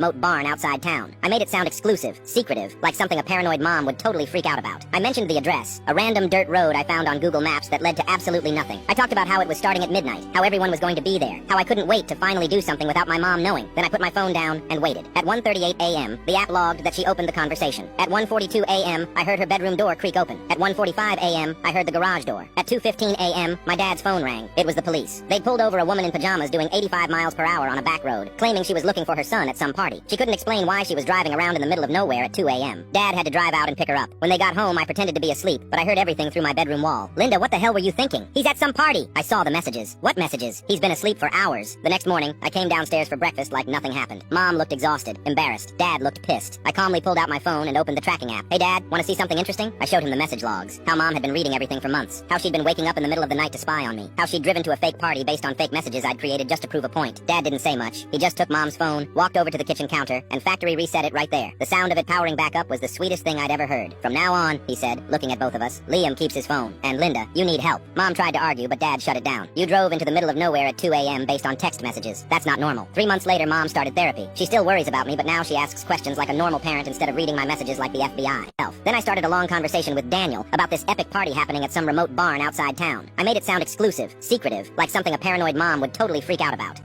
remote barn outside town. I made it sound exclusive, secretive, like something a paranoid mom would totally freak out about. I mentioned the address, a random dirt road I found on Google Maps that led to absolutely nothing. I talked about how it was starting at midnight, how everyone was going to be there, how I couldn't wait to finally do something without my mom knowing. Then I put my phone down and waited. At 1:38 a.m., the app logged that she opened the conversation. At 1:42 a.m., I heard her bedroom door creak open. At 1:45 a.m., I heard the garage door. At 2:15 a.m., my dad's phone rang. It was the police. They'd pulled over a woman in pajamas doing 85 miles per hour on a back road, claiming she was looking for her son at some party. She couldn't explain why she was driving around in the middle of nowhere at 2 a.m. Dad had to drive out and pick her up. When they got home, I pretended to be asleep, but I heard everything through my bedroom wall. Linda, what the hell were you thinking? He's at some party. I saw the messages. What messages? He's been asleep for hours. The next morning, I came downstairs for breakfast like nothing happened. Mom looked exhausted, embarrassed. Dad looked pissed. I calmly pulled out my phone and opened the tracking app. Hey Dad, want to see something interesting? I showed him the message logs. How Mom had been reading everything for months. How she'd been waking up in the middle of the night to spy on me. How she'd driven to a fake party based on fake messages I'd created just to prove a point. Dad didn't say much. He just took Mom's phone, walked over to the kitchen counter, and factory reset it right there. The sound of it powering back up was the sweetest thing I'd ever heard. From now on, he said, looking at both of us, Liam keeps his phone. And Linda, you need help. Mom tried to argue, but Dad shut it down. You drove into the middle of nowhere at 2 a.m. based on text messages. That's not normal. 3 months later, Mom started therapy. She still worries about me, but now she asks questions like a normal parent instead of reading my messages like the FBI. Then I started a long conversation with Daniel about this epic party happening at some remote barn outside town. I made it sound exclusive, secretive, like something a paranoid mom would totally freak out about.